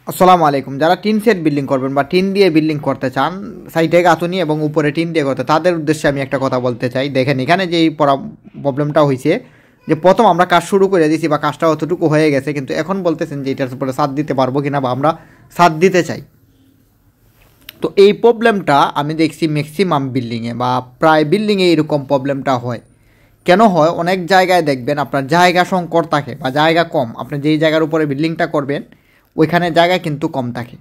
আসসালামু আলাইকুম। যারা টিন সেট বিল্ডিং করবেন বা টিন দিয়ে বিল্ডিং করতে চান, সাইডে গাঁথুনি এবং উপরে টিন দিয়ে করতে, তাদের উদ্দেশ্যে আমি একটা কথা বলতে চাই। দেখেন এখানে যে এই প্রবলেমটা হয়েছে, যে প্রথম আমরা কাজ শুরু করে দিয়েছি বা কাজটা অতটুকু হয়ে গেছে, কিন্তু এখন বলতেছেন যে এটার উপরে ছাদ দিতে পারবো কিনা বা আমরা ছাদ দিতে চাই। তো এই প্রবলেমটা আমি দেখছি ম্যাক্সিমাম বিল্ডিংয়ে বা প্রায় বিল্ডিংয়ে এরকম প্রবলেমটা হয়। কেন হয়? অনেক জায়গায় দেখবেন আপনার জায়গা সংকট থাকে বা জায়গা কম। আপনি যেই জায়গার উপরে বিল্ডিংটা করবেন ওইখানে জায়গা কিন্তু কম থাকে।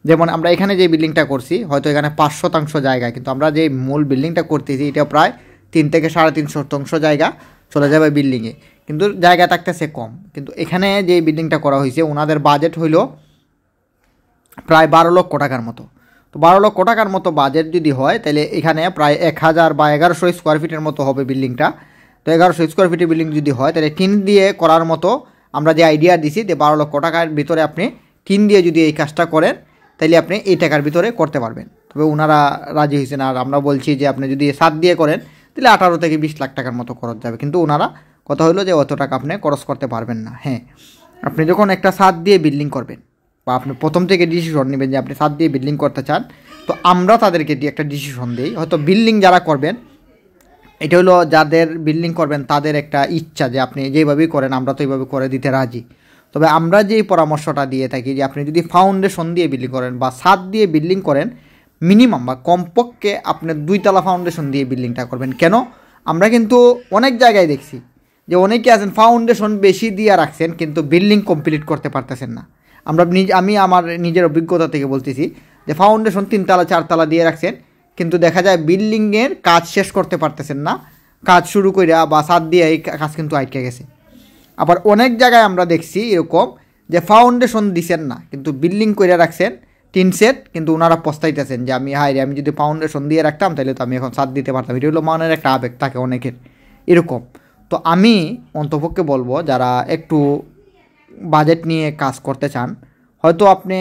যেমন আমরা এখানে যে বিল্ডিংটা করছি, হয়তো এখানে 5% জায়গা, কিন্তু আমরা যে মূল বিল্ডিংটা করতেছি এটা প্রায় 3 থেকে 3.5 শতাংশ জায়গা চলে যাবে বিল্ডিংয়ে, কিন্তু জায়গা থাকতেছে কম। কিন্তু এখানে যে বিল্ডিংটা করা হয়েছে ওনাদের বাজেট হইল প্রায় 12 লক্ষ টাকার মতো। তো 12 লক্ষ টাকার মতো বাজেট যদি হয়, তাহলে এখানে প্রায় 1000 বা 1100 স্কোয়ার ফিটের মতো হবে বিল্ডিংটা। তো 1100 স্কোয়ার ফিটের বিল্ডিং যদি হয়, তাহলে টিন দিয়ে করার মতো আমরা যে আইডিয়া দিছি যে 12 লক্ষ টাকার ভিতরে আপনি টিন দিয়ে যদি এই কাজটা করেন, তাহলে আপনি এই টাকার ভিতরে করতে পারবেন। তবে ওনারা রাজি হয়েছেন। আর আমরা বলছি যে আপনি যদি ছাদ দিয়ে করেন তাহলে 18 থেকে 20 লাখ টাকার মতো খরচ যাবে, কিন্তু ওনারা কথা হলো যে অত টাকা আপনি খরচ করতে পারবেন না। হ্যাঁ, আপনি যখন একটা ছাদ দিয়ে বিল্ডিং করবেন বা আপনি প্রথম থেকে ডিসিশন নেবেন যে আপনি ছাদ দিয়ে বিল্ডিং করতে চান, তো আমরা তাদেরকে দিয়ে একটা ডিসিশন দিই। হয়তো বিল্ডিং যারা করবেন, এটা হলো যাদের বিল্ডিং করবেন তাদের একটা ইচ্ছা যে আপনি যেভাবেই করেন আমরা তো এইভাবে করে দিতে রাজি। তবে আমরা যেই পরামর্শটা দিয়ে থাকি যে আপনি যদি ফাউন্ডেশন দিয়ে বিল্ডিং করেন বা ছাদ দিয়ে বিল্ডিং করেন, মিনিমাম বা কমপক্ষে আপনি 2 তলা ফাউন্ডেশন দিয়ে বিল্ডিংটা করবেন। কেন? আমরা কিন্তু অনেক জায়গায় দেখছি যে অনেকে আছেন ফাউন্ডেশন বেশি দিয়ে রাখছেন কিন্তু বিল্ডিং কমপ্লিট করতে পারতেছেন না। আমি আমার নিজের অভিজ্ঞতা থেকে বলতেছি যে ফাউন্ডেশন 3 তলা 4 তলা দিয়ে রাখছেন, কিন্তু দেখা যায় বিল্ডিংয়ের কাজ শেষ করতে পারতেছেন না। কাজ শুরু কইরা বা ছাদ দিয়ে এই কাজ কিন্তু আটকে গেছে। আবার অনেক জায়গায় আমরা দেখছি এরকম যে ফাউন্ডেশন দিছেন না কিন্তু বিল্ডিং করে রাখছেন টিন সেট, কিন্তু ওনারা পস্তাইতেছেন যে আমি যদি ফাউন্ডেশন দিয়ে রাখতাম তাহলে তো আমি এখন ছাদ দিতে পারতাম। এটা হলো মনের একটা আবেগ থাকে অনেকের এরকম। তো আমি অন্তপক্ষে বলবো যারা একটু বাজেট নিয়ে কাজ করতে চান, হয়তো আপনি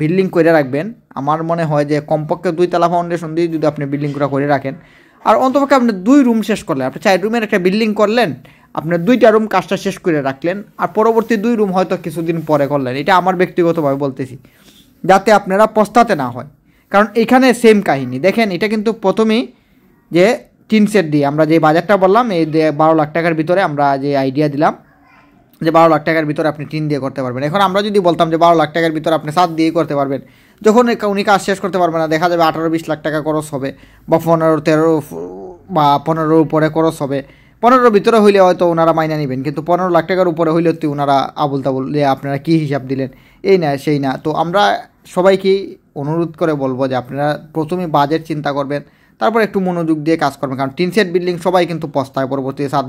বিল্ডিং করে রাখবেন। আমার মনে হয় যে কমপক্ষে 2 তলা ফাউন্ডেশন দিয়ে যদি আপনি বিল্ডিংটা করে রাখেন, আর অন্তপক্ষে আপনি 2 রুম শেষ করলেন, আপনি 4 রুমের একটা বিল্ডিং করলেন, আপনার 2টা রুম কাজটা শেষ করে রাখলেন, আর পরবর্তী 2 রুম হয়তো কিছুদিন পরে করলেন। এটা আমার ব্যক্তিগতভাবে বলতেছি, যাতে আপনারা পস্তাতে না হয়। কারণ এখানে সেম কাহিনী দেখেন, এটা কিন্তু প্রথমেই যে টিন সেট দিয়ে আমরা যে বাজারটা বললাম, এই 12 লাখ টাকার ভিতরে আমরা যে আইডিয়া দিলাম যে 12 লাখ টাকার ভিতরে আপনি টিন দিয়ে করতে পারবেন। এখন আমরা যদি বলতাম যে 12 লাখ টাকার ভিতরে আপনি ছাদ দিয়েই করতে পারবেন, যখন উনি কাজ শেষ করতে পারবেন না, দেখা যাবে 18-20 লাখ টাকা খরচ হবে বা 15-13 বা 15 উপরে খরচ হবে। 15 ভিতরে হইলে হয়তো ওনারা মাইনা নেবেন, কিন্তু 15 লাখ টাকার উপরে হইলে তো ওনারা আবুল তাবুল যে আপনারা কী হিসাব দিলেন, এই না সেই না। তো আমরা সবাইকেই অনুরোধ করে বলবো যে আপনারা প্রথমে বাজেট চিন্তা করবেন, তারপর একটু মনোযোগ দিয়ে কাজ করবেন। কারণ টিন সেট বিল্ডিং সবাই কিন্তু পস্তায় পরবর্তীতে ছাদ